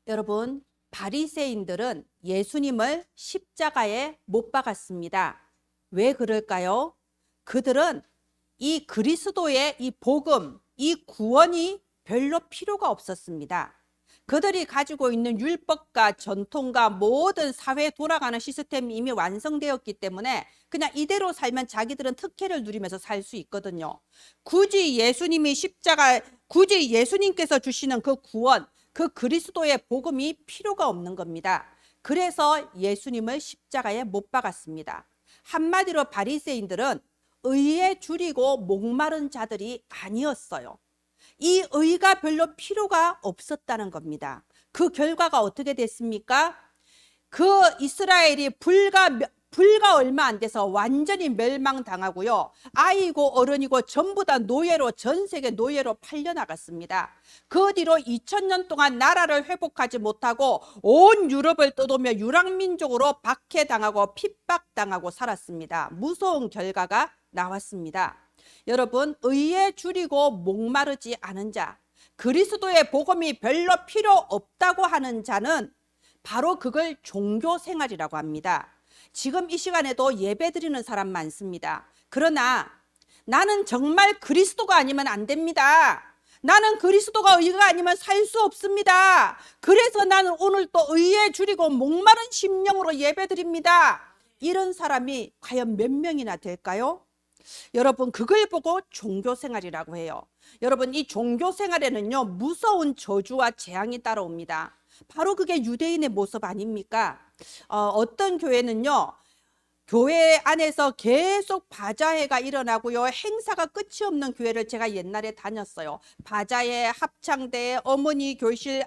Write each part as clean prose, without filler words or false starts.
여러분, 바리새인들은 예수님을 십자가에 못 박았습니다. 왜 그럴까요? 그들은 이 그리스도의 이 복음, 이 구원이 별로 필요가 없었습니다. 그들이 가지고 있는 율법과 전통과 모든 사회에 돌아가는 시스템이 이미 완성되었기 때문에 그냥 이대로 살면 자기들은 특혜를 누리면서 살 수 있거든요. 굳이 예수님께서 주시는 그 구원, 그 그리스도의 복음이 필요가 없는 겁니다. 그래서 예수님을 십자가에 못 박았습니다. 한마디로 바리새인들은 의에 줄이고 목마른 자들이 아니었어요. 이 의가 별로 필요가 없었다는 겁니다. 그 결과가 어떻게 됐습니까? 그 이스라엘이 불과 얼마 안 돼서 완전히 멸망당하고요. 아이고 어른이고 전부 다 노예로, 전 세계 노예로 팔려나갔습니다. 그 뒤로 2000년 동안 나라를 회복하지 못하고 온 유럽을 떠도며 유랑민족으로 박해당하고 핍박당하고 살았습니다. 무서운 결과가 나왔습니다. 여러분, 의에 줄이고 목마르지 않은 자, 그리스도의 복음이 별로 필요 없다고 하는 자는 바로 그걸 종교생활이라고 합니다. 지금 이 시간에도 예배 드리는 사람 많습니다. 그러나 나는 정말 그리스도가 아니면 안 됩니다. 나는 그리스도가 의가 아니면 살 수 없습니다. 그래서 나는 오늘 또 의에 줄이고 목마른 심령으로 예배 드립니다. 이런 사람이 과연 몇 명이나 될까요? 여러분, 그걸 보고 종교생활이라고 해요. 여러분, 이 종교생활에는요, 무서운 저주와 재앙이 따라옵니다. 바로 그게 유대인의 모습 아닙니까? 어떤 교회는요, 교회 안에서 계속 바자회가 일어나고요. 행사가 끝이 없는 교회를 제가 옛날에 다녔어요. 바자회, 합창대, 어머니 교실,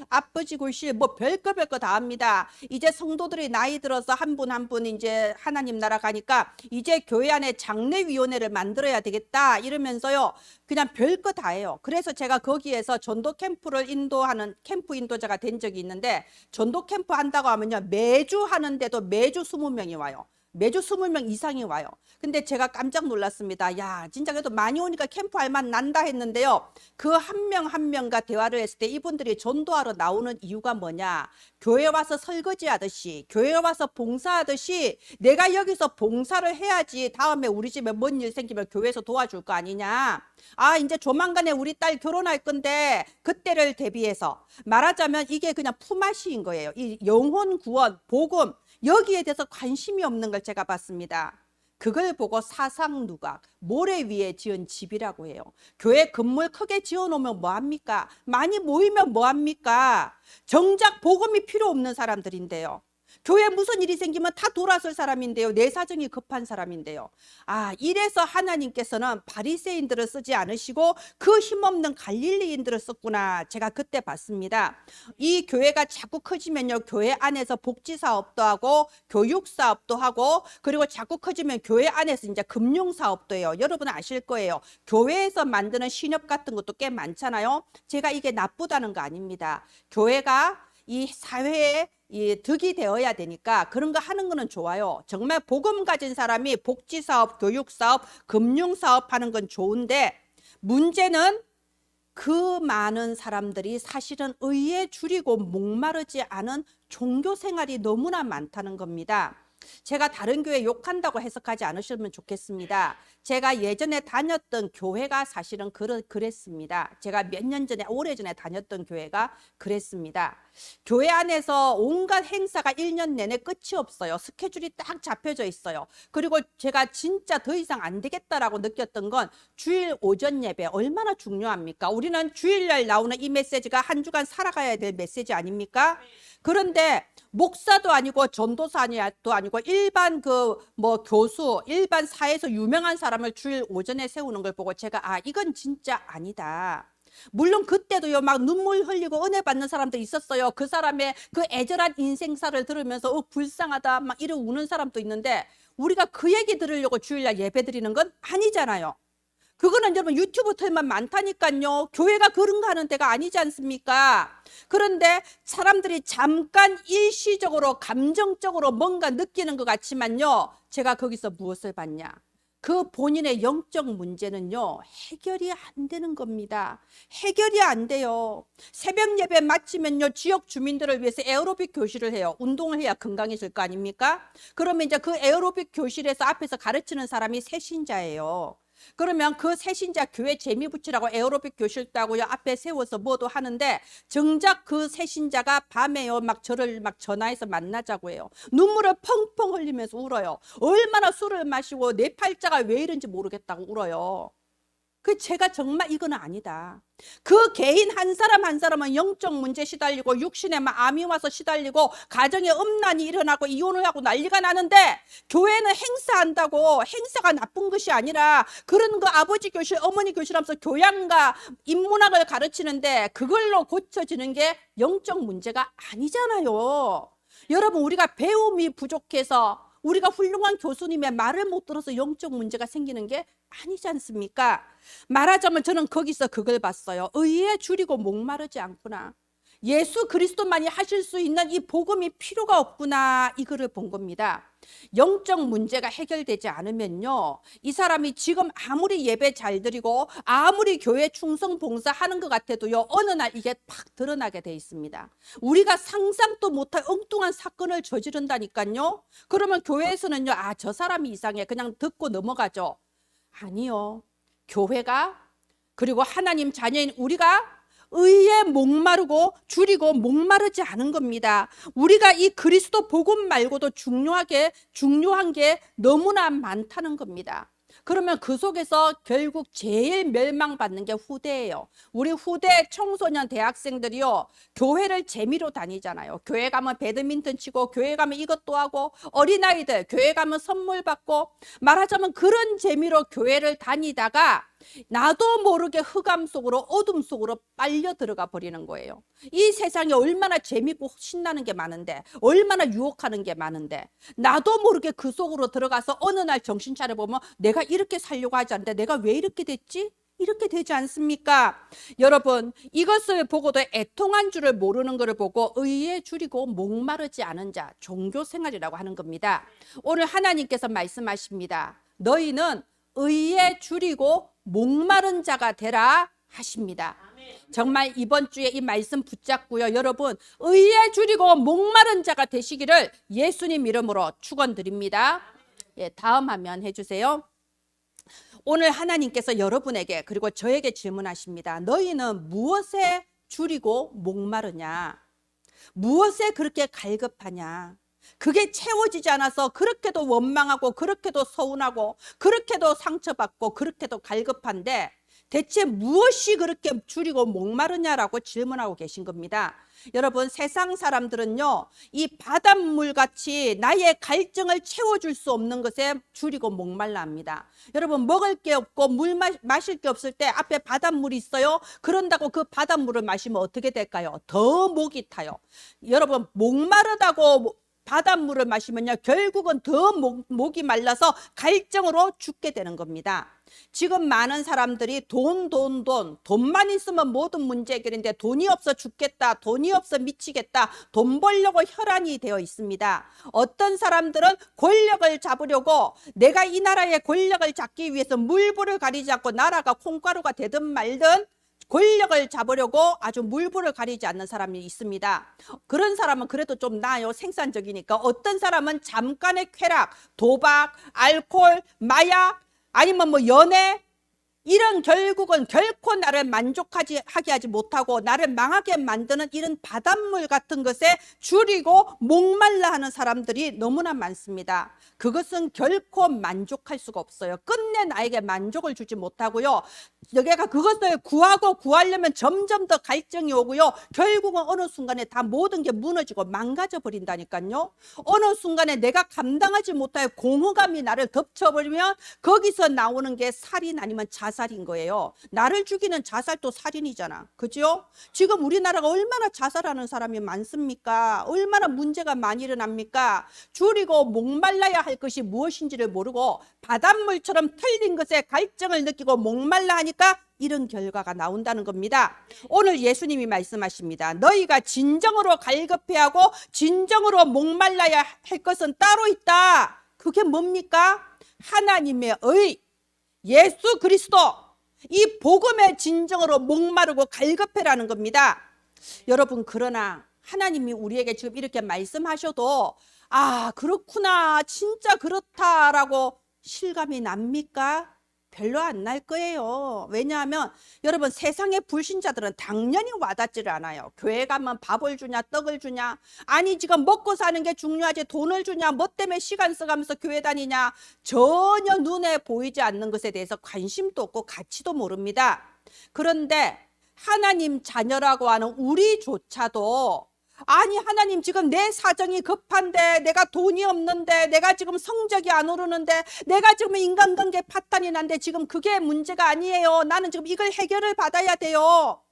아버지 교실, 뭐 별거 다 합니다. 이제 성도들이 나이 들어서 한 분 한 분 이제 하나님 나라 가니까 이제 교회 안에 장례위원회를 만들어야 되겠다 이러면서요. 그냥 별거 다 해요. 그래서 제가 거기에서 전도 캠프를 인도하는 캠프 인도자가 된 적이 있는데, 전도 캠프 한다고 하면요, 매주 하는데도 매주 20명이 와요. 매주 20명 이상이 와요. 근데 제가 깜짝 놀랐습니다. 야, 진짜 그래도 많이 오니까 캠프 할 만 난다 했는데요. 그 한 명 한 명과 대화를 했을 때 이분들이 전도하러 나오는 이유가 뭐냐? 교회 와서 설거지 하듯이, 교회 와서 봉사하듯이 내가 여기서 봉사를 해야지 다음에 우리 집에 뭔 일 생기면 교회에서 도와줄 거 아니냐? 아, 이제 조만간에 우리 딸 결혼할 건데 그때를 대비해서, 말하자면 이게 그냥 품앗이인 거예요. 이 영혼 구원, 복음, 여기에 대해서 관심이 없는 걸 제가 봤습니다. 그걸 보고 사상누각, 모래 위에 지은 집이라고 해요. 교회 건물 크게 지어놓으면 뭐합니까? 많이 모이면 뭐합니까? 정작 복음이 필요 없는 사람들인데요. 교회에 무슨 일이 생기면 다 돌아설 사람인데요. 내 사정이 급한 사람인데요. 아, 이래서 하나님께서는 바리새인들을 쓰지 않으시고 그 힘없는 갈릴리인들을 썼구나. 제가 그때 봤습니다. 이 교회가 자꾸 커지면요, 교회 안에서 복지 사업도 하고 교육 사업도 하고, 그리고 자꾸 커지면 교회 안에서 이제 금융 사업도 해요. 여러분 아실 거예요. 교회에서 만드는 신협 같은 것도 꽤 많잖아요. 제가 이게 나쁘다는 거 아닙니다. 교회가 이 사회에 이 득이 되어야 되니까 그런 거 하는 거는 좋아요. 정말 복음 가진 사람이 복지 사업, 교육 사업, 금융 사업 하는 건 좋은데, 문제는 그 많은 사람들이 사실은 의에 줄이고 목마르지 않은 종교 생활이 너무나 많다는 겁니다. 제가 다른 교회 욕한다고 해석하지 않으시면 좋겠습니다. 제가 예전에 다녔던 교회가 사실은 그랬습니다. 제가 몇 년 전에, 오래전에 다녔던 교회가 그랬습니다. 교회 안에서 온갖 행사가 1년 내내 끝이 없어요. 스케줄이 딱 잡혀져 있어요. 그리고 제가 진짜 더 이상 안 되겠다라고 느꼈던 건 주일 오전 예배 얼마나 중요합니까? 우리는 주일날 나오는 이 메시지가 한 주간 살아가야 될 메시지 아닙니까? 그런데 목사도 아니고 전도사도 아니고 일반 교수, 일반 사회에서 유명한 사람을 주일 오전에 세우는 걸 보고 제가, 아, 이건 진짜 아니다. 물론 그때도요, 막 눈물 흘리고 은혜 받는 사람도 있었어요. 그 사람의 그 애절한 인생사를 들으면서 불쌍하다 막 이러고 우는 사람도 있는데, 우리가 그 얘기 들으려고 주일날 예배 드리는 건 아니잖아요. 그거는 여러분 유튜브 틀만 많다니까요. 교회가 그런 거 하는 데가 아니지 않습니까? 그런데 사람들이 잠깐 일시적으로 감정적으로 뭔가 느끼는 것 같지만요, 제가 거기서 무엇을 봤냐? 그 본인의 영적 문제는요, 해결이 안 되는 겁니다. 해결이 안 돼요. 새벽 예배 마치면요, 지역 주민들을 위해서 에어로빅 교실을 해요. 운동을 해야 건강해질 거 아닙니까? 그러면 이제 그 에어로빅 교실에서 앞에서 가르치는 사람이 새신자예요. 그러면 그 새신자 교회 재미 붙이라고 에어로빅 교실도 하고요, 앞에 세워서 뭐도 하는데, 정작 그 새신자가 밤에요 막 저를 막 전화해서 만나자고 해요. 눈물을 펑펑 흘리면서 울어요. 얼마나 술을 마시고 내 팔자가 왜 이런지 모르겠다고 울어요. 제가 정말 이거는 아니다. 그 개인 한 사람 한 사람은 영적 문제 시달리고 육신에 막 암이 와서 시달리고 가정에 음란이 일어나고 이혼을 하고 난리가 나는데, 교회는 행사한다고 행사가 나쁜 것이 아니라 그런 거 아버지 교실 어머니 교실 하면서 교양과 인문학을 가르치는데 그걸로 고쳐지는 게 영적 문제가 아니잖아요. 여러분, 우리가 배움이 부족해서 우리가 훌륭한 교수님의 말을 못 들어서 영적 문제가 생기는 게 아니지 않습니까? 말하자면 저는 거기서 그걸 봤어요. 의에 줄이고 목마르지 않구나. 예수 그리스도만이 하실 수 있는 이 복음이 필요가 없구나, 이거를 본 겁니다. 영적 문제가 해결되지 않으면요, 이 사람이 지금 아무리 예배 잘 드리고 아무리 교회 충성 봉사하는 것 같아도요, 어느 날 이게 팍 드러나게 돼 있습니다. 우리가 상상도 못할 엉뚱한 사건을 저지른다니까요. 그러면 교회에서는요, 아, 저 사람이 이상해, 그냥 듣고 넘어가죠. 아니요, 교회가, 그리고 하나님 자녀인 우리가 의에 목마르고 줄이고 목마르지 않은 겁니다. 우리가 이 그리스도 복음 말고도 중요한 게 너무나 많다는 겁니다. 그러면 그 속에서 결국 제일 멸망받는 게 후대예요. 우리 후대 청소년 대학생들이요, 교회를 재미로 다니잖아요. 교회 가면 배드민턴 치고, 교회 가면 이것도 하고, 어린아이들 교회 가면 선물 받고, 말하자면 그런 재미로 교회를 다니다가 나도 모르게 흑암 속으로, 어둠 속으로 빨려 들어가 버리는 거예요. 이 세상에 얼마나 재밌고 신나는 게 많은데, 얼마나 유혹하는 게 많은데, 나도 모르게 그 속으로 들어가서 어느 날 정신 차려보면 내가 이렇게 살려고 하지 않는데 내가 왜 이렇게 됐지? 이렇게 되지 않습니까? 여러분, 이것을 보고도 애통한 줄을 모르는 것을 보고 의에 줄이고 목마르지 않은 자, 종교 생활이라고 하는 겁니다. 오늘 하나님께서 말씀하십니다. 너희는 의에 줄이고 목마른 자가 되라 하십니다. 정말 이번 주에 이 말씀 붙잡고요, 여러분, 의에 줄이고 목마른 자가 되시기를 예수님 이름으로 축원드립니다. 예, 다음 화면 해주세요. 오늘 하나님께서 여러분에게 그리고 저에게 질문하십니다. 너희는 무엇에 줄이고 목마르냐? 무엇에 그렇게 갈급하냐? 그게 채워지지 않아서 그렇게도 원망하고, 그렇게도 서운하고, 그렇게도 상처받고, 그렇게도 갈급한데 대체 무엇이 그렇게 줄이고 목마르냐라고 질문하고 계신 겁니다. 여러분, 세상 사람들은요, 이 바닷물 같이 나의 갈증을 채워줄 수 없는 것에 줄이고 목말라 합니다. 여러분, 먹을 게 없고 물 마실 게 없을 때 앞에 바닷물이 있어요. 그런다고 그 바닷물을 마시면 어떻게 될까요? 더 목이 타요. 여러분, 목마르다고 바닷물을 마시면요, 결국은 더 목이 말라서 갈증으로 죽게 되는 겁니다. 지금 많은 사람들이 돈만 있으면 모든 문제 해결인데, 돈이 없어 죽겠다, 돈이 없어 미치겠다, 돈 벌려고 혈안이 되어 있습니다. 어떤 사람들은 권력을 잡으려고, 내가 이 나라의 권력을 잡기 위해서 물불을 가리지 않고 나라가 콩가루가 되든 말든 권력을 잡으려고 아주 물불을 가리지 않는 사람이 있습니다. 그런 사람은 그래도 좀 나아요. 생산적이니까. 어떤 사람은 잠깐의 쾌락, 도박, 알코올, 마약, 아니면 뭐 연애, 이런 결국은 결코 나를 하게 하지 못하고 나를 망하게 만드는 이런 바닷물 같은 것에 줄이고 목말라 하는 사람들이 너무나 많습니다. 그것은 결코 만족할 수가 없어요. 끝내 나에게 만족을 주지 못하고요, 여기가 그것을 구하려면 점점 더 갈증이 오고요, 결국은 어느 순간에 다 모든 게 무너지고 망가져 버린다니까요. 어느 순간에 내가 감당하지 못할 공허감이 나를 덮쳐버리면 거기서 나오는 게 살인 아니면 자살인 거예요. 나를 죽이는 자살도 살인이잖아, 그죠? 지금 우리나라가 얼마나 자살하는 사람이 많습니까? 얼마나 문제가 많이 일어납니까? 줄이고 목말라야 할 것이 무엇인지를 모르고 바닷물처럼 틀린 것에 갈증을 느끼고 목말라 하니까 이런 결과가 나온다는 겁니다. 오늘 예수님이 말씀하십니다. 너희가 진정으로 갈급해하고 진정으로 목말라야 할 것은 따로 있다. 그게 뭡니까? 하나님의 의, 예수 그리스도, 이 복음의 진정으로 목마르고 갈급해라는 겁니다. 여러분, 그러나 하나님이 우리에게 지금 이렇게 말씀하셔도 아, 그렇구나, 진짜 그렇다라고 실감이 납니까? 별로 안 날 거예요. 왜냐하면 여러분, 세상의 불신자들은 당연히 와닿지를 않아요. 교회 가면 밥을 주냐 떡을 주냐, 아니 지금 먹고 사는 게 중요하지 돈을 주냐, 뭐 때문에 시간 써가면서 교회 다니냐, 전혀 눈에 보이지 않는 것에 대해서 관심도 없고 가치도 모릅니다. 그런데 하나님 자녀라고 하는 우리조차도 아니 하나님, 지금 내 사정이 급한데, 내가 돈이 없는데, 내가 지금 성적이 안 오르는데, 내가 지금 인간관계 파탄이 난데 지금 그게 문제가 아니에요. 나는 지금 이걸 해결을 받아야 돼요.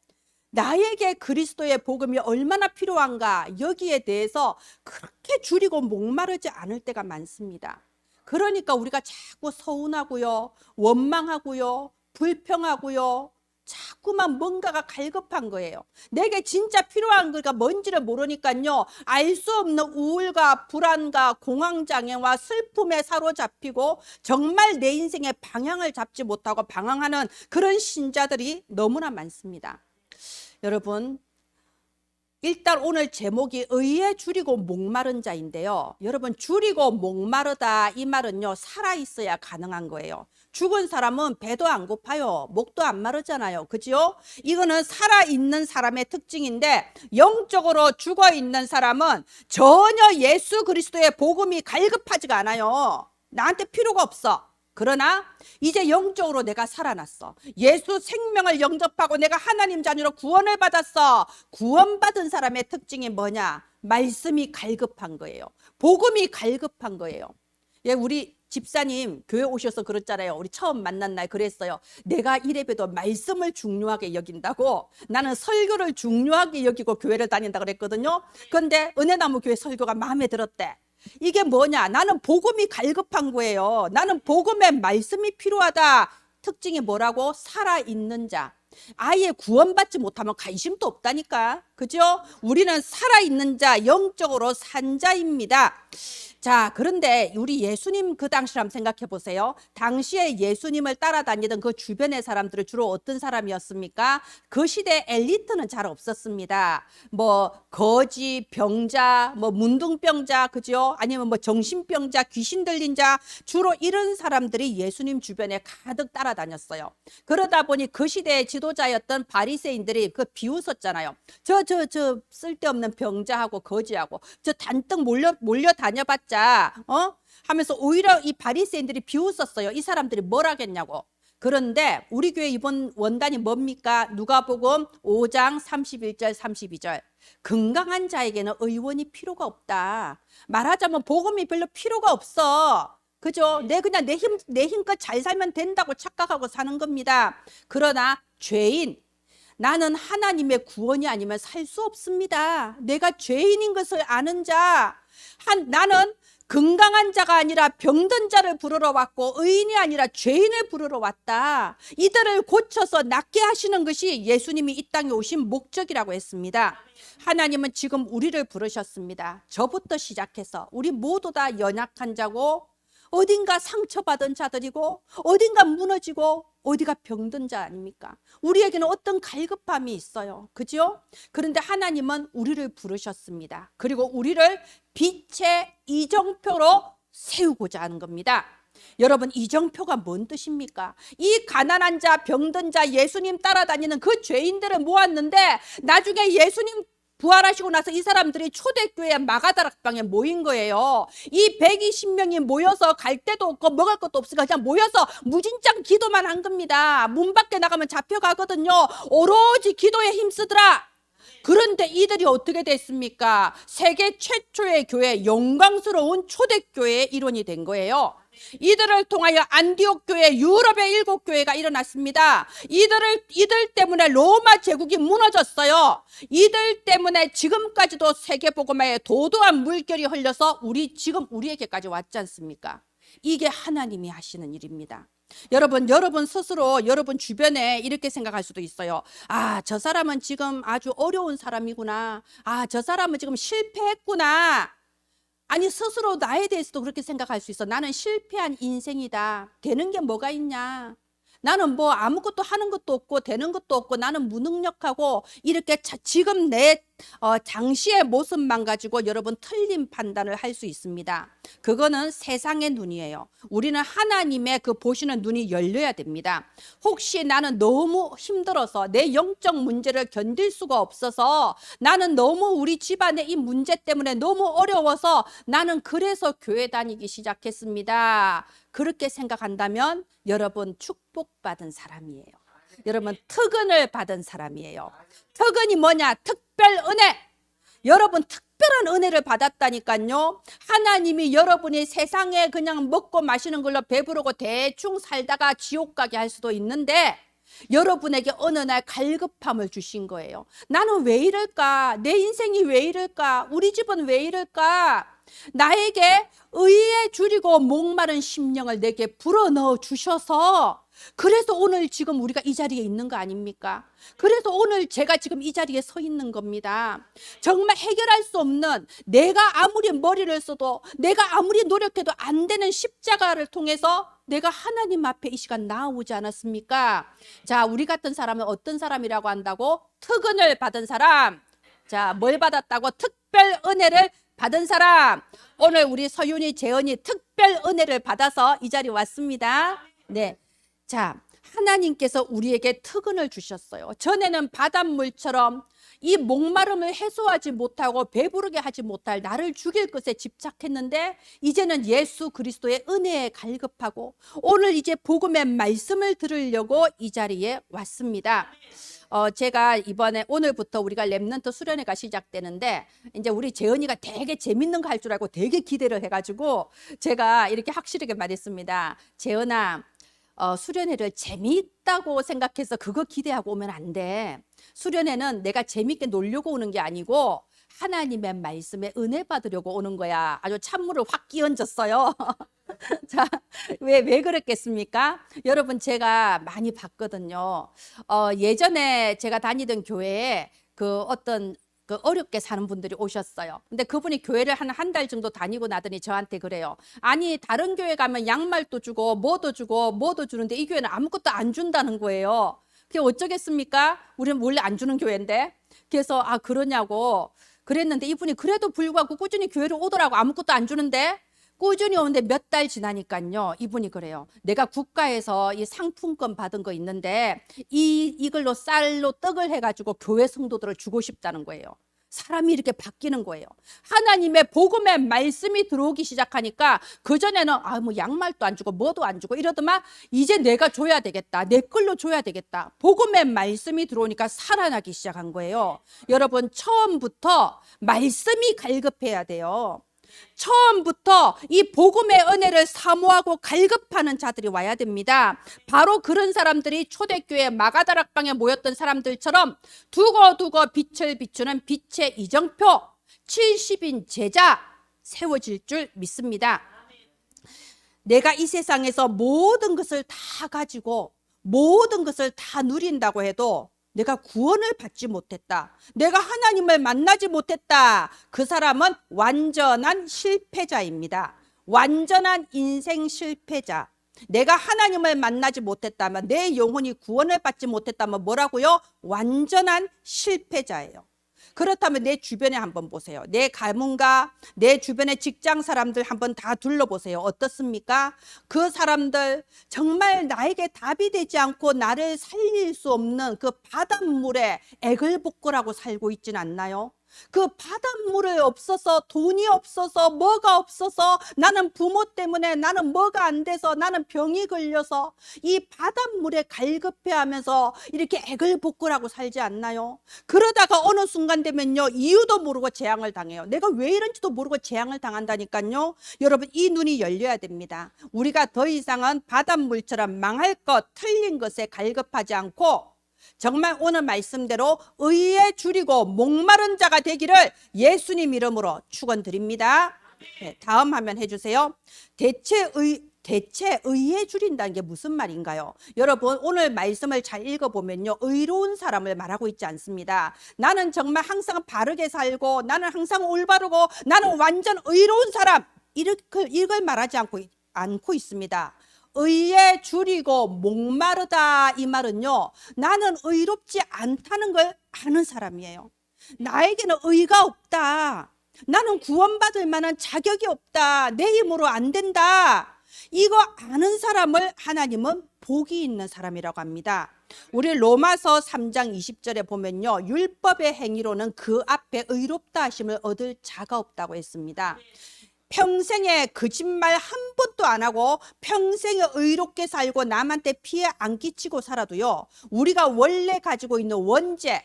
나에게 그리스도의 복음이 얼마나 필요한가, 여기에 대해서 그렇게 줄이고 목마르지 않을 때가 많습니다. 그러니까 우리가 자꾸 서운하고요, 원망하고요, 불평하고요, 자꾸만 뭔가가 갈급한 거예요. 내게 진짜 필요한 거가 뭔지를 모르니까요, 알 수 없는 우울과 불안과 공황장애와 슬픔에 사로잡히고 정말 내 인생의 방향을 잡지 못하고 방황하는 그런 신자들이 너무나 많습니다. 여러분, 일단 오늘 제목이 의에 줄이고 목마른 자인데요, 여러분, 줄이고 목마르다 이 말은요, 살아있어야 가능한 거예요. 죽은 사람은 배도 안 고파요, 목도 안 마르잖아요, 그죠? 이거는 살아있는 사람의 특징인데, 영적으로 죽어있는 사람은 전혀 예수 그리스도의 복음이 갈급하지가 않아요. 나한테 필요가 없어. 그러나 이제 영적으로 내가 살아났어, 예수 생명을 영접하고 내가 하나님 자녀로 구원을 받았어. 구원받은 사람의 특징이 뭐냐? 말씀이 갈급한 거예요. 복음이 갈급한 거예요. 예, 우리 집사님 교회 오셔서 그랬잖아요. 우리 처음 만난 날 그랬어요. 내가 이래봬도 말씀을 중요하게 여긴다고, 나는 설교를 중요하게 여기고 교회를 다닌다 그랬거든요. 그런데 은혜나무 교회 설교가 마음에 들었대. 이게 뭐냐? 나는 복음이 갈급한 거예요. 나는 복음의 말씀이 필요하다. 특징이 뭐라고? 살아있는 자. 아예 구원받지 못하면 관심도 없다니까, 그죠? 우리는 살아있는 자, 영적으로 산 자입니다. 자, 그런데 우리 예수님 그 당시를 한번 생각해 보세요. 당시에 예수님을 따라다니던 그 주변의 사람들은 주로 어떤 사람이었습니까? 그 시대 엘리트는 잘 없었습니다. 뭐 거지, 병자, 뭐 문둥병자, 그죠? 아니면 뭐 정신병자, 귀신 들린 자, 주로 이런 사람들이 예수님 주변에 가득 따라다녔어요. 그러다 보니 그 시대의 지도자였던 바리새인들이 그 비웃었잖아요. 저 쓸데없는 병자하고 거지하고 저 단떡 몰려 다녀봤자 하면서 오히려 이 바리새인들이 비웃었어요. 이 사람들이 뭘 하겠냐고. 그런데 우리 교회 이번 원단이 뭡니까? 누가복음 5장 31절 32절. 건강한 자에게는 의원이 필요가 없다. 말하자면 복음이 별로 필요가 없어. 그죠? 그냥 내 힘껏 잘 살면 된다고 착각하고 사는 겁니다. 그러나 죄인, 나는 하나님의 구원이 아니면 살 수 없습니다. 내가 죄인인 것을 아는 자, 나는 건강한 자가 아니라 병든 자를 부르러 왔고 의인이 아니라 죄인을 부르러 왔다. 이들을 고쳐서 낫게 하시는 것이 예수님이 이 땅에 오신 목적이라고 했습니다. 하나님은 지금 우리를 부르셨습니다. 저부터 시작해서 우리 모두 다 연약한 자고, 어딘가 상처받은 자들이고, 어딘가 무너지고, 어디가 병든 자 아닙니까? 우리에게는 어떤 갈급함이 있어요, 그죠? 그런데 하나님은 우리를 부르셨습니다. 그리고 우리를 빛의 이정표로 세우고자 하는 겁니다. 여러분, 이정표가 뭔 뜻입니까? 이 가난한 자, 병든 자, 예수님 따라다니는 그 죄인들을 모았는데, 나중에 예수님 부활하시고 나서 이 사람들이 초대교회 마가다락방에 모인 거예요. 이 120명이 모여서 갈 데도 없고 먹을 것도 없으니까 그냥 모여서 무진장 기도만 한 겁니다. 문 밖에 나가면 잡혀가거든요. 오로지 기도에 힘쓰더라. 그런데 이들이 어떻게 됐습니까? 세계 최초의 교회, 영광스러운 초대교회의 일원이 된 거예요. 이들을 통하여 안디옥 교회, 유럽의 7교회가 일어났습니다. 이들 때문에 로마 제국이 무너졌어요. 이들 때문에 지금까지도 세계복음화에 도도한 물결이 흘려서 지금 우리에게까지 왔지 않습니까? 이게 하나님이 하시는 일입니다. 여러분 스스로 여러분 주변에 이렇게 생각할 수도 있어요. 아, 저 사람은 지금 아주 어려운 사람이구나. 아, 저 사람은 지금 실패했구나. 아니 스스로 나에 대해서도 그렇게 생각할 수 있어. 나는 실패한 인생이다. 되는 게 뭐가 있냐. 나는 뭐 아무것도 하는 것도 없고 되는 것도 없고 나는 무능력하고 이렇게 지금 내 당시의 모습만 가지고 여러분 틀린 판단을 할 수 있습니다. 그거는 세상의 눈이에요. 우리는 하나님의 그 보시는 눈이 열려야 됩니다. 혹시 나는 너무 힘들어서 내 영적 문제를 견딜 수가 없어서 나는 너무 우리 집안의 이 문제 때문에 너무 어려워서 나는 그래서 교회 다니기 시작했습니다. 그렇게 생각한다면 여러분 축복받은 사람이에요. 여러분 특은을 받은 사람이에요. 특은이 뭐냐? 특별 은혜. 여러분 특별한 은혜를 받았다니까요. 하나님이 여러분이 세상에 그냥 먹고 마시는 걸로 배부르고 대충 살다가 지옥 가게 할 수도 있는데 여러분에게 어느 날 갈급함을 주신 거예요. 나는 왜 이럴까? 내 인생이 왜 이럴까? 우리 집은 왜 이럴까? 나에게 의에 줄이고 목마른 심령을 내게 불어넣어 주셔서 그래서 오늘 지금 우리가 이 자리에 있는 거 아닙니까? 그래서 오늘 제가 지금 이 자리에 서 있는 겁니다. 정말 해결할 수 없는, 내가 아무리 머리를 써도 내가 아무리 노력해도 안 되는 십자가를 통해서 내가 하나님 앞에 이 시간 나오지 않았습니까? 자, 우리 같은 사람은 어떤 사람이라고 한다고? 특은을 받은 사람. 자, 뭘 받았다고? 특별 은혜를 받은 사람. 오늘 우리 서윤이, 재은이 특별 은혜를 받아서 이 자리에 왔습니다. 네. 자, 하나님께서 우리에게 특은을 주셨어요. 전에는 바닷물처럼 이 목마름을 해소하지 못하고 배부르게 하지 못할 나를 죽일 것에 집착했는데 이제는 예수 그리스도의 은혜에 갈급하고 오늘 이제 복음의 말씀을 들으려고 이 자리에 왔습니다. 제가 이번에 오늘부터 우리가 렘넌트 수련회가 시작되는데 이제 우리 재은이가 되게 재밌는 거 할 줄 알고 되게 기대를 해가지고 제가 이렇게 확실하게 말했습니다. 재은아, 수련회를 재미있다고 생각해서 그거 기대하고 오면 안 돼. 수련회는 내가 재밌게 놀려고 오는 게 아니고 하나님의 말씀에 은혜 받으려고 오는 거야. 아주 찬물을 확 끼얹었어요. 자, 왜 그랬겠습니까? 여러분 제가 많이 봤거든요. 예전에 제가 다니던 교회에 그 어떤 그 어렵게 사는 분들이 오셨어요. 근데 그분이 교회를 한 달 정도 다니고 나더니 저한테 그래요. 아니 다른 교회 가면 양말도 주고 뭐도 주고 뭐도 주는데 이 교회는 아무것도 안 준다는 거예요. 그게 어쩌겠습니까? 우리는 원래 안 주는 교회인데. 그래서 아 그러냐고 그랬는데 이분이 그래도 불구하고 꾸준히 교회를 오더라고. 아무것도 안 주는데. 꾸준히 오는데 몇 달 지나니까요. 이분이 그래요. 내가 국가에서 이 상품권 받은 거 있는데 이걸로 쌀로 떡을 해가지고 교회 성도들을 주고 싶다는 거예요. 사람이 이렇게 바뀌는 거예요. 하나님의 복음의 말씀이 들어오기 시작하니까 그전에는 뭐 양말도 안 주고 뭐도 안 주고 이러더만 이제 내가 줘야 되겠다. 내 걸로 줘야 되겠다. 복음의 말씀이 들어오니까 살아나기 시작한 거예요. 여러분 처음부터 말씀이 갈급해야 돼요. 처음부터 이 복음의 은혜를 사모하고 갈급하는 자들이 와야 됩니다. 바로 그런 사람들이 초대교회 마가다락방에 모였던 사람들처럼 두고두고 빛을 비추는 빛의 이정표 70인 제자 세워질 줄 믿습니다. 내가 이 세상에서 모든 것을 다 가지고 모든 것을 다 누린다고 해도 내가 구원을 받지 못했다. 내가 하나님을 만나지 못했다. 그 사람은 완전한 실패자입니다. 완전한 인생 실패자. 내가 하나님을 만나지 못했다면 내 영혼이 구원을 받지 못했다면 뭐라고요? 완전한 실패자예요. 그렇다면 내 주변에 한번 보세요. 내 가문과 내 주변의 직장 사람들 한번 다 둘러보세요. 어떻습니까? 그 사람들 정말 나에게 답이 되지 않고 나를 살릴 수 없는 그 바닷물에 애걸복걸하고 살고 있진 않나요? 그 바닷물이 없어서 돈이 없어서 뭐가 없어서 나는 부모 때문에 나는 뭐가 안 돼서 나는 병이 걸려서 이 바닷물에 갈급해하면서 이렇게 애걸복걸하고 살지 않나요? 그러다가 어느 순간 되면요 이유도 모르고 재앙을 당해요. 내가 왜 이런지도 모르고 재앙을 당한다니까요. 여러분 이 눈이 열려야 됩니다. 우리가 더 이상은 바닷물처럼 망할 것 틀린 것에 갈급하지 않고 정말 오늘 말씀대로 의에 줄이고 목마른 자가 되기를 예수님 이름으로 축원드립니다. 네, 다음 화면 해주세요. 대체 의에 줄인다는 게 무슨 말인가요? 여러분, 오늘 말씀을 잘 읽어보면요, 의로운 사람을 말하고 있지 않습니다. 나는 정말 항상 바르게 살고, 나는 항상 올바르고, 나는 완전 의로운 사람, 이걸 말하지 않고 있습니다. 의에 줄이고 목마르다, 이 말은요, 나는 의롭지 않다는 걸 아는 사람이에요. 나에게는 의가 없다, 나는 구원받을 만한 자격이 없다, 내 힘으로 안 된다, 이거 아는 사람을 하나님은 복이 있는 사람이라고 합니다. 우리 로마서 3장 20절에 보면요, 율법의 행위로는 그 앞에 의롭다 하심을 얻을 자가 없다고 했습니다. 평생에 거짓말 한 번도 안 하고 평생에 의롭게 살고 남한테 피해 안 끼치고 살아도요, 우리가 원래 가지고 있는 원죄,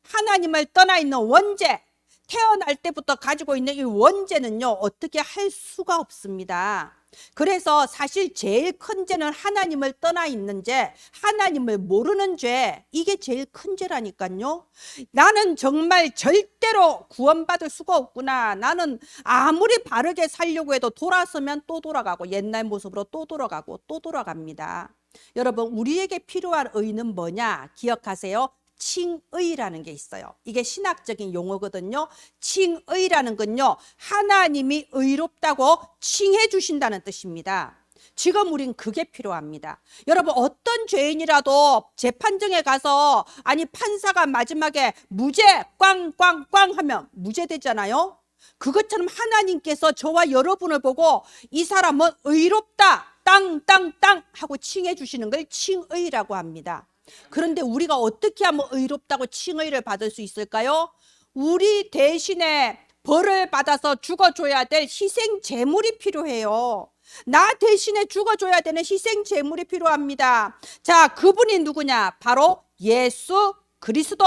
하나님을 떠나 있는 원죄, 태어날 때부터 가지고 있는 이 원죄는요, 어떻게 할 수가 없습니다. 그래서 사실 제일 큰 죄는 하나님을 떠나 있는 죄, 하나님을 모르는 죄, 이게 제일 큰 죄라니까요. 나는 정말 절대로 구원받을 수가 없구나, 나는 아무리 바르게 살려고 해도 돌아서면 또 돌아가고 옛날 모습으로 또 돌아가고 또 돌아갑니다. 여러분, 우리에게 필요한 의는 뭐냐 기억하세요. 칭의라는 게 있어요. 이게 신학적인 용어거든요. 칭의라는 건요, 하나님이 의롭다고 칭해 주신다는 뜻입니다. 지금 우린 그게 필요합니다. 여러분, 어떤 죄인이라도 재판정에 가서, 아니 판사가 마지막에 무죄 꽝꽝꽝 하면 무죄되잖아요. 그것처럼 하나님께서 저와 여러분을 보고 이 사람은 의롭다 땅땅땅 하고 칭해 주시는 걸 칭의라고 합니다. 그런데 우리가 어떻게 하면 의롭다고 칭의를 받을 수 있을까요? 우리 대신에 벌을 받아서 죽어줘야 될 희생 제물이 필요해요. 나 대신에 죽어줘야 되는 희생 제물이 필요합니다. 자, 그분이 누구냐? 바로 예수 그리스도.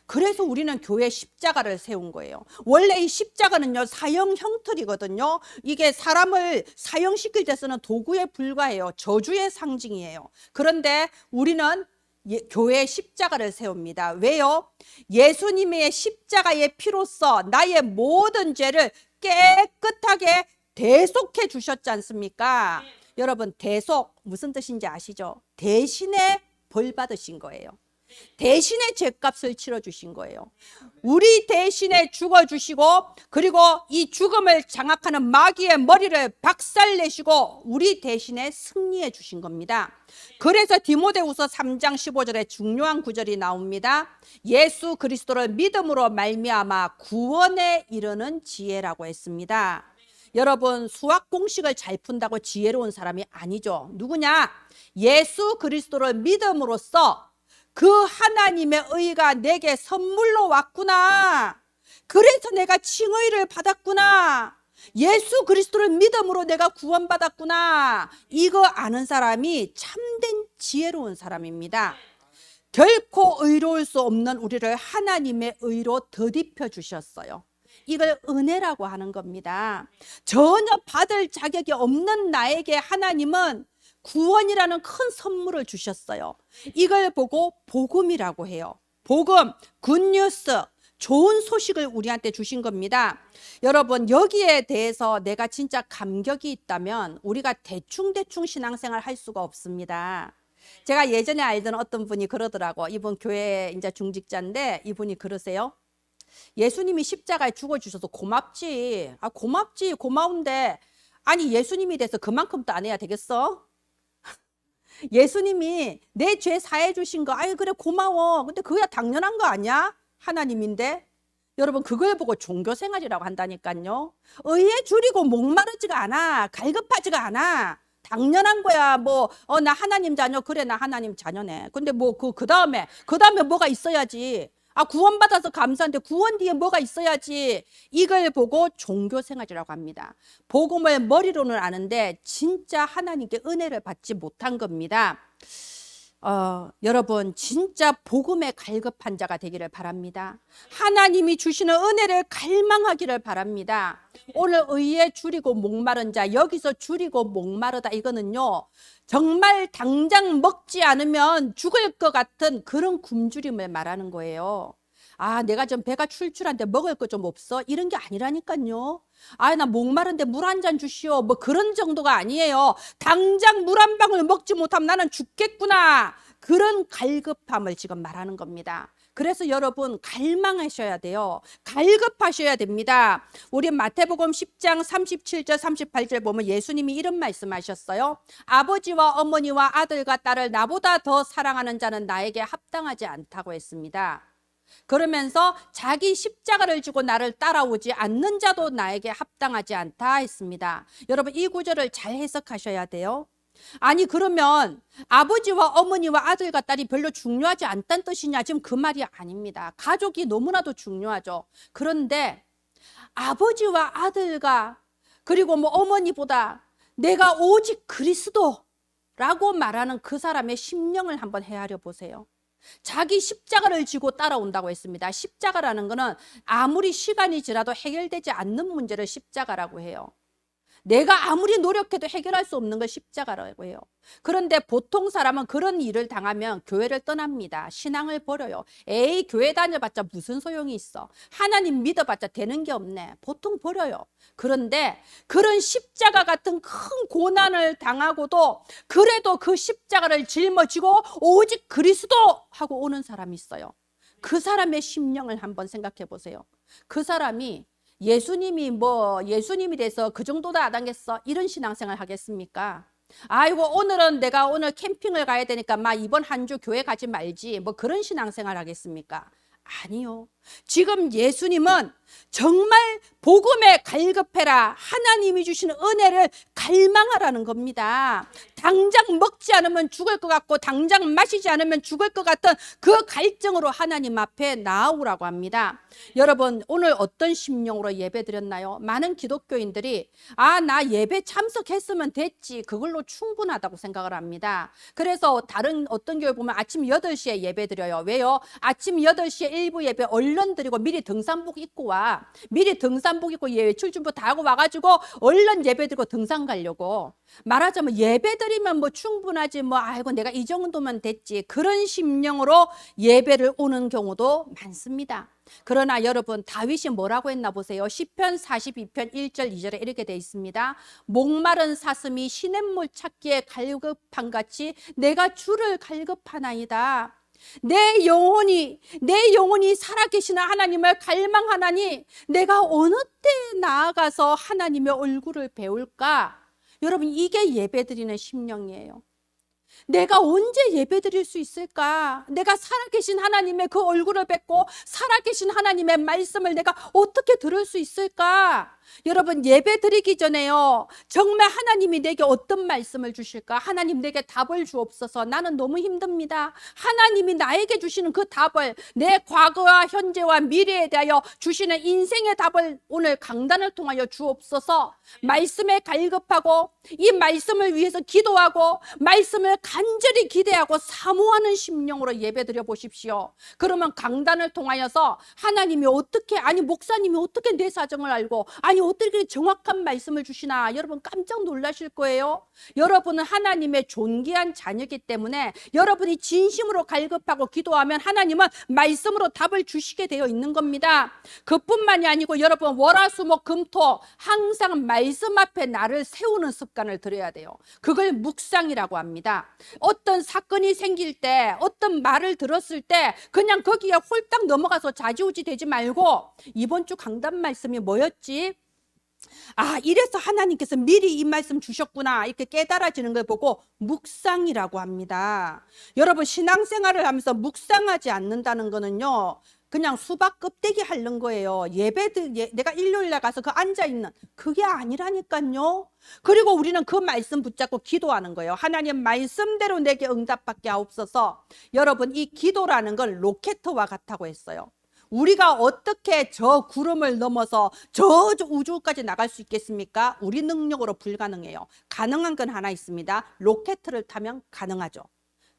그래서 우리는 교회 십자가를 세운 거예요. 원래 이 십자가는요, 사형 형틀이거든요. 이게 사람을 사형시킬 때 쓰는 도구에 불과해요. 저주의 상징이에요. 그런데 우리는 교회 십자가를 세웁니다. 왜요? 예수님의 십자가의 피로써 나의 모든 죄를 깨끗하게 대속해 주셨지 않습니까? 여러분, 대속 무슨 뜻인지 아시죠? 대신에 벌 받으신 거예요. 대신에 죄값을 치러주신 거예요. 우리 대신에 죽어주시고, 그리고 이 죽음을 장악하는 마귀의 머리를 박살내시고 우리 대신에 승리해 주신 겁니다. 그래서 디모데후서 3장 15절에 중요한 구절이 나옵니다. 예수 그리스도를 믿음으로 말미암아 구원에 이르는 지혜라고 했습니다. 여러분, 수학 공식을 잘 푼다고 지혜로운 사람이 아니죠. 누구냐? 예수 그리스도를 믿음으로써 그 하나님의 의가 내게 선물로 왔구나, 그래서 내가 칭의를 받았구나, 예수 그리스도를 믿음으로 내가 구원받았구나, 이거 아는 사람이 참된 지혜로운 사람입니다. 결코 의로울 수 없는 우리를 하나님의 의로 덧입혀 주셨어요. 이걸 은혜라고 하는 겁니다. 전혀 받을 자격이 없는 나에게 하나님은 구원이라는 큰 선물을 주셨어요. 이걸 보고 복음이라고 해요. 복음, 굿뉴스, 좋은 소식을 우리한테 주신 겁니다. 여러분, 여기에 대해서 내가 진짜 감격이 있다면 우리가 대충 신앙생활 할 수가 없습니다. 제가 예전에 알던 어떤 분이 그러더라고. 이분 교회 이제 중직자인데 이분이 그러세요. 예수님이 십자가에 죽어주셔서 고맙지. 고맙지, 고마운데 아니 예수님이 돼서 그만큼도 안 해야 되겠어? 예수님이 내 죄 사해 주신 거, 아이 그래 고마워. 근데 그거야 당연한 거 아니야? 하나님인데. 여러분, 그걸 보고 종교생활이라고 한다니까요. 의에 줄이고 목마르지가 않아, 갈급하지가 않아. 당연한 거야. 나 하나님 자녀. 그래, 나 하나님 자녀네. 근데 그 다음에 뭐가 있어야지. 구원받아서 감사한데 구원 뒤에 뭐가 있어야지. 이걸 보고 종교생활이라고 합니다. 복음을 머리로는 아는데 진짜 하나님께 은혜를 받지 못한 겁니다. 여러분, 진짜 복음에 갈급한 자가 되기를 바랍니다. 하나님이 주시는 은혜를 갈망하기를 바랍니다. 오늘 의에 줄이고 목마른 자, 여기서 줄이고 목마르다, 이거는요 정말 당장 먹지 않으면 죽을 것 같은 그런 굶주림을 말하는 거예요. 내가 좀 배가 출출한데 먹을 거 좀 없어? 이런 게 아니라니까요. 나 목마른데 물 한 잔 주시오. 뭐 그런 정도가 아니에요. 당장 물 한 방울 먹지 못하면 나는 죽겠구나. 그런 갈급함을 지금 말하는 겁니다. 그래서 여러분 갈망하셔야 돼요. 갈급하셔야 됩니다. 우리 마태복음 10장 37절 38절 보면 예수님이 이런 말씀하셨어요. 아버지와 어머니와 아들과 딸을 나보다 더 사랑하는 자는 나에게 합당하지 않다고 했습니다. 그러면서 자기 십자가를 지고 나를 따라오지 않는 자도 나에게 합당하지 않다 했습니다. 여러분 이 구절을 잘 해석하셔야 돼요. 그러면 아버지와 어머니와 아들과 딸이 별로 중요하지 않다는 뜻이냐? 지금 그 말이 아닙니다. 가족이 너무나도 중요하죠. 그런데 아버지와 아들과 그리고 어머니보다 내가 오직 그리스도라고 말하는 그 사람의 심령을 한번 헤아려 보세요. 자기 십자가를 지고 따라온다고 했습니다. 십자가라는 것은 아무리 시간이 지나도 해결되지 않는 문제를 십자가라고 해요. 내가 아무리 노력해도 해결할 수 없는 걸 십자가라고 해요. 그런데 보통 사람은 그런 일을 당하면 교회를 떠납니다. 신앙을 버려요. 교회 다녀봤자 무슨 소용이 있어. 하나님 믿어봤자 되는 게 없네. 보통 버려요. 그런데 그런 십자가 같은 큰 고난을 당하고도 그래도 그 십자가를 짊어지고 오직 그리스도 하고 오는 사람이 있어요. 그 사람의 심령을 한번 생각해 보세요. 그 사람이 예수님이 돼서 그 정도도 안 하겠어? 이런 신앙생활 하겠습니까? 오늘은 내가 오늘 캠핑을 가야 되니까 이번 한 주 교회 가지 말지. 그런 신앙생활 하겠습니까? 아니요. 지금 예수님은 정말 복음에 갈급해라. 하나님이 주시는 은혜를 갈망하라는 겁니다. 당장 먹지 않으면 죽을 것 같고 당장 마시지 않으면 죽을 것 같은 그 갈증으로 하나님 앞에 나아오라고 합니다. 여러분 오늘 어떤 심령으로 예배 드렸나요? 많은 기독교인들이 나 예배 참석했으면 됐지. 그걸로 충분하다고 생각을 합니다. 그래서 다른 어떤 교회 보면 아침 8시에 예배 드려요. 왜요? 아침 8시에 일부 예배 얼른 드리고 미리 등산복 입고 와. 미리 등산복 입고 외출 준비 다 하고 와가지고 얼른 예배 드리고 등산 가려고. 말하자면 예배 드리면 충분하지 내가 이 정도면 됐지. 그런 심령으로 예배를 오는 경우도 많습니다. 그러나 여러분 다윗이 뭐라고 했나 보세요. 시편 42편 1절 2절에 이렇게 돼 있습니다. 목마른 사슴이 시냇물 찾기에 갈급한 같이 내가 주를 갈급하나이다. 내 영혼이 살아계시는 하나님을 갈망하나니 내가 어느 때 나아가서 하나님의 얼굴을 배울까? 여러분 이게 예배드리는 심령이에요. 내가 언제 예배드릴 수 있을까? 내가 살아계신 하나님의 그 얼굴을 뵙고 살아계신 하나님의 말씀을 내가 어떻게 들을 수 있을까? 여러분 예배드리기 전에요. 정말 하나님이 내게 어떤 말씀을 주실까? 하나님 내게 답을 주옵소서. 나는 너무 힘듭니다. 하나님이 나에게 주시는 그 답을 내 과거와 현재와 미래에 대하여 주시는 인생의 답을 오늘 강단을 통하여 주옵소서. 말씀에 갈급하고 이 말씀을 위해서 기도하고 말씀을 간절히 기대하고 사모하는 심령으로 예배드려 보십시오. 그러면 강단을 통하여서 하나님이 어떻게 목사님이 어떻게 내 사정을 알고 어떻게 정확한 말씀을 주시나 여러분 깜짝 놀라실 거예요. 여러분은 하나님의 존귀한 자녀이기 때문에 여러분이 진심으로 갈급하고 기도하면 하나님은 말씀으로 답을 주시게 되어 있는 겁니다. 그뿐만이 아니고 여러분 월화수목금토 항상 말씀 앞에 나를 세우는 습관을 들여야 돼요. 그걸 묵상이라고 합니다. 어떤 사건이 생길 때 어떤 말을 들었을 때 그냥 거기에 홀딱 넘어가서 좌지우지 되지 말고 이번 주 강단 말씀이 뭐였지? 이래서 하나님께서 미리 이 말씀 주셨구나 이렇게 깨달아지는 걸 보고 묵상이라고 합니다. 여러분 신앙생활을 하면서 묵상하지 않는다는 거는요 그냥 수박 껍데기 하는 거예요. 내가 일요일에 가서 그 앉아있는 그게 아니라니까요. 그리고 우리는 그 말씀 붙잡고 기도하는 거예요. 하나님 말씀대로 내게 응답받게 하옵소서. 여러분 이 기도라는 걸 로켓과 같다고 했어요. 우리가 어떻게 저 구름을 넘어서 저 우주까지 나갈 수 있겠습니까? 우리 능력으로 불가능해요. 가능한 건 하나 있습니다. 로켓을 타면 가능하죠.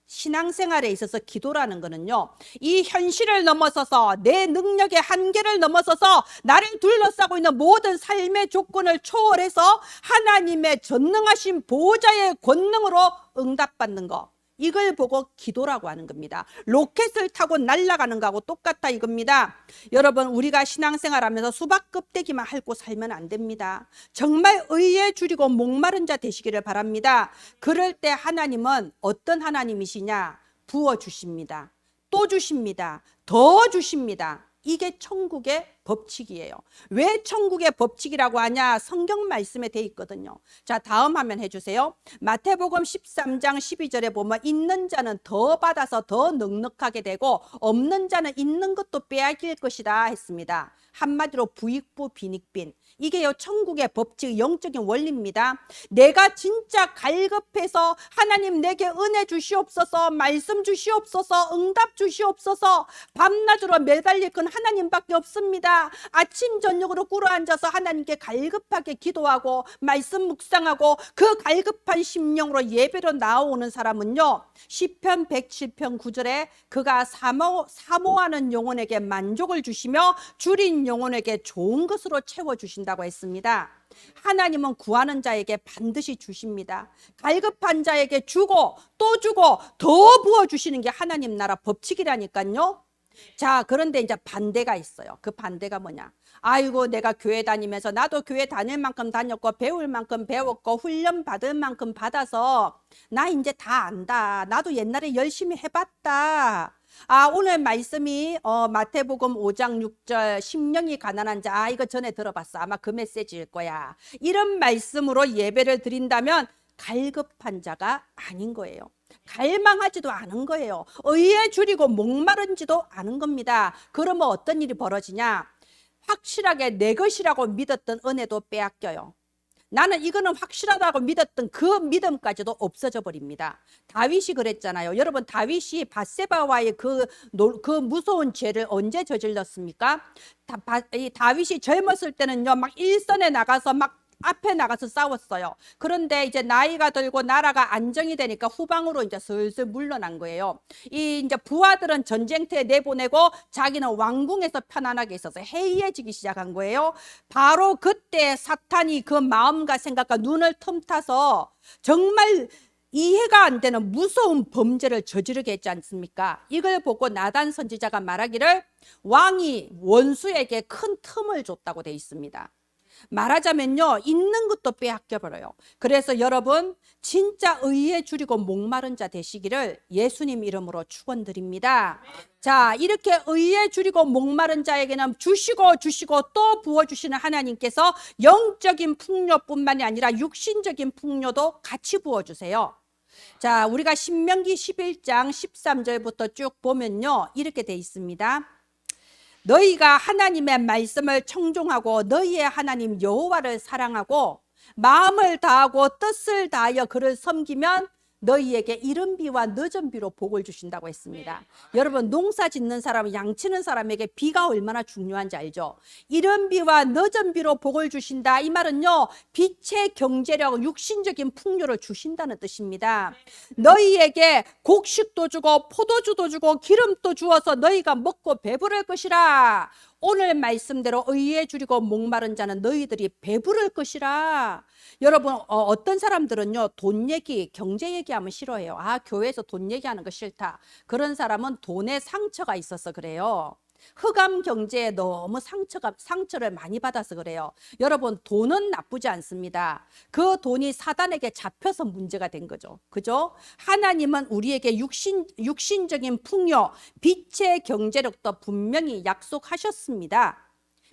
신앙생활에 있어서 기도라는 거는요, 이 현실을 넘어서서 내 능력의 한계를 넘어서서 나를 둘러싸고 있는 모든 삶의 조건을 초월해서 하나님의 전능하신 보호자의 권능으로 응답받는 거. 이걸 보고 기도라고 하는 겁니다. 로켓을 타고 날아가는 거하고 똑같다 이겁니다. 여러분, 우리가 신앙생활하면서 수박 껍데기만 핥고 살면 안 됩니다. 정말 의에 줄이고 목마른 자 되시기를 바랍니다. 그럴 때 하나님은 어떤 하나님이시냐? 부어주십니다. 또 주십니다. 더 주십니다. 이게 천국의 법칙이에요. 왜 천국의 법칙이라고 하냐? 성경 말씀에 돼 있거든요. 자, 다음 화면 해주세요. 마태복음 13장 12절에 보면 있는 자는 더 받아서 더 넉넉하게 되고 없는 자는 있는 것도 빼앗길 것이다 했습니다. 한마디로 부익부 빈익빈. 이게요 천국의 법칙, 영적인 원리입니다. 내가 진짜 갈급해서 하나님 내게 은혜 주시옵소서, 말씀 주시옵소서, 응답 주시옵소서, 밤낮으로 매달릴 건 하나님밖에 없습니다. 아침 저녁으로 꿇어앉아서 하나님께 갈급하게 기도하고 말씀 묵상하고 그 갈급한 심령으로 예배로 나오는 사람은요, 시편 107편 9절에 그가 사모하는 영혼에게 만족을 주시며 줄인 영혼에게 좋은 것으로 채워주신다고 했습니다. 하나님은 구하는 자에게 반드시 주십니다. 갈급한 자에게 주고 또 주고 더 부어주시는 게 하나님 나라 법칙이라니까요. 자, 그런데 이제 반대가 있어요. 그 반대가 뭐냐? 아이고, 내가 교회 다니면서 나도 교회 다닐 만큼 다녔고 배울 만큼 배웠고 훈련 받을 만큼 받아서 나 이제 다 안다. 나도 옛날에 열심히 해봤다. 아, 오늘 말씀이 마태복음 5장 6절 심령이 가난한 자, 이거 전에 들어봤어. 아마 그 메시지일 거야. 이런 말씀으로 예배를 드린다면 갈급한 자가 아닌 거예요. 갈망하지도 않은 거예요. 의에 줄이고 목마른지도 않은 겁니다. 그러면 어떤 일이 벌어지냐? 확실하게 내 것이라고 믿었던 은혜도 빼앗겨요. 나는 이거는 확실하다고 믿었던 그 믿음까지도 없어져 버립니다. 다윗이 그랬잖아요. 여러분, 다윗이 밧세바와의 그 무서운 죄를 언제 저질렀습니까? 다윗이 젊었을 때는요, 막 일선에 나가서 막 앞에 나가서 싸웠어요. 그런데 이제 나이가 들고 나라가 안정이 되니까 후방으로 이제 슬슬 물러난 거예요. 이 이제 부하들은 전쟁터에 내보내고 자기는 왕궁에서 편안하게 있어서 해이해지기 시작한 거예요. 바로 그때 사탄이 그 마음과 생각과 눈을 틈타서 정말 이해가 안 되는 무서운 범죄를 저지르게 했지 않습니까? 이걸 보고 나단 선지자가 말하기를 왕이 원수에게 큰 틈을 줬다고 돼 있습니다. 말하자면요, 있는 것도 빼앗겨버려요. 그래서 여러분, 진짜 의에 줄이고 목마른 자 되시기를 예수님 이름으로 축원드립니다. 자, 이렇게 의에 줄이고 목마른 자에게는 주시고 또 부어주시는 하나님께서 영적인 풍요뿐만이 아니라 육신적인 풍요도 같이 부어주세요. 자, 우리가 신명기 11장 13절부터 쭉 보면요, 이렇게 돼 있습니다. 너희가 하나님의 말씀을 청종하고 너희의 하나님 여호와를 사랑하고 마음을 다하고 뜻을 다하여 그를 섬기면 너희에게 이른 비와 늦은 비로 복을 주신다고 했습니다. 여러분, 농사 짓는 사람, 양치는 사람에게 비가 얼마나 중요한지 알죠? 이른 비와 늦은 비로 복을 주신다. 이 말은요, 빛의 경제력, 육신적인 풍요를 주신다는 뜻입니다. 너희에게 곡식도 주고 포도주도 주고 기름도 주어서 너희가 먹고 배부를 것이라. 오늘 말씀대로 의에 줄이고 목마른 자는 너희들이 배부를 것이라. 여러분, 어떤 사람들은요, 돈 얘기, 경제 얘기하면 싫어해요. 아, 교회에서 돈 얘기하는 거 싫다. 그런 사람은 돈에 상처가 있어서 그래요. 흑암 경제에 너무 상처를 많이 받아서 그래요. 여러분, 돈은 나쁘지 않습니다. 그 돈이 사단에게 잡혀서 문제가 된 거죠. 그죠? 하나님은 우리에게 육신적인 풍요, 빛의 경제력도 분명히 약속하셨습니다.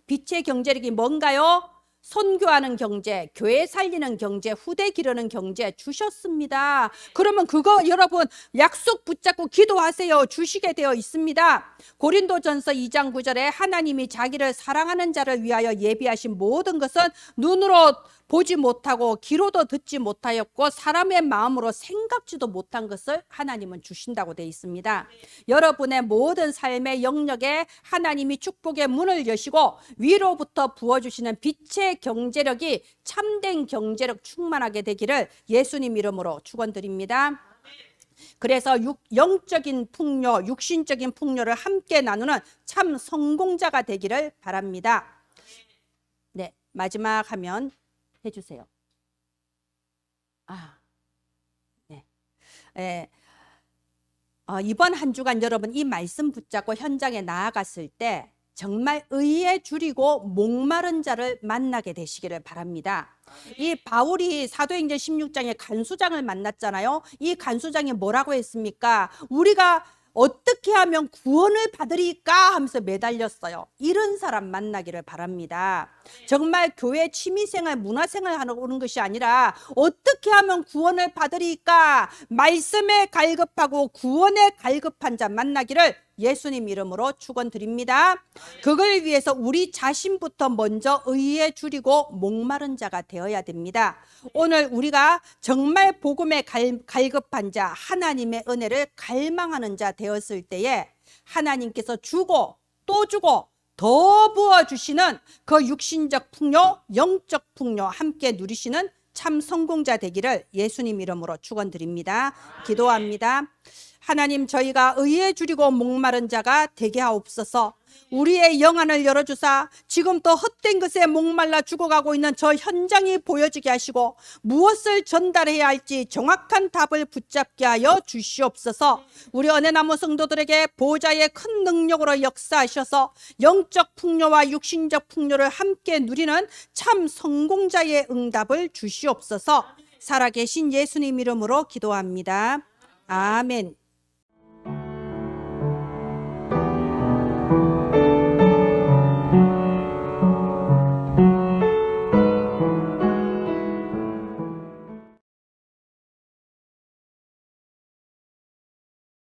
빛의 경제력이 뭔가요? 선교하는 경제, 교회 살리는 경제, 후대 기르는 경제 주셨습니다. 그러면 그거 여러분 약속 붙잡고 기도하세요. 주시게 되어 있습니다. 고린도전서 2장 9절에 하나님이 자기를 사랑하는 자를 위하여 예비하신 모든 것은 눈으로 보지 못하고 귀로도 듣지 못하였고 사람의 마음으로 생각지도 못한 것을 하나님은 주신다고 되어 있습니다. 여러분의 모든 삶의 영역에 하나님이 축복의 문을 여시고 위로부터 부어주시는 빛의 경제력이 참된 경제력 충만하게 되기를 예수님 이름으로 축원드립니다. 그래서 영적인 풍요, 육신적인 풍요를 함께 나누는 참 성공자가 되기를 바랍니다. 네, 마지막 화면 해주세요. 네. 이번 한 주간 여러분 이 말씀 붙잡고 현장에 나아갔을 때 정말 의에 줄이고 목마른 자를 만나게 되시기를 바랍니다. 이 바울이 사도행전 16장에 간수장을 만났잖아요. 이 간수장이 뭐라고 했습니까? 우리가 어떻게 하면 구원을 받으리까 하면서 매달렸어요. 이런 사람 만나기를 바랍니다. 정말 교회 취미생활, 문화생활 하는 오는 것이 아니라 어떻게 하면 구원을 받으리까 말씀에 갈급하고 구원에 갈급한 자 만나기를 예수님 이름으로 축원드립니다. 그걸 위해서 우리 자신부터 먼저 의에 줄이고 목마른 자가 되어야 됩니다. 오늘 우리가 정말 복음에 갈급한 자, 하나님의 은혜를 갈망하는 자 되었을 때에 하나님께서 주고 또 주고 더 부어주시는 그 육신적 풍요, 영적 풍요 함께 누리시는 참 성공자 되기를 예수님 이름으로 축원드립니다. 기도합니다. 하나님, 저희가 의에 줄이고 목마른 자가 되게 하옵소서. 우리의 영안을 열어주사 지금 또 헛된 것에 목말라 죽어가고 있는 저 현장이 보여지게 하시고 무엇을 전달해야 할지 정확한 답을 붙잡게 하여 주시옵소서. 우리 은혜나무 성도들에게 보호자의 큰 능력으로 역사하셔서 영적 풍요와 육신적 풍요를 함께 누리는 참 성공자의 응답을 주시옵소서. 살아계신 예수님 이름으로 기도합니다. 아멘.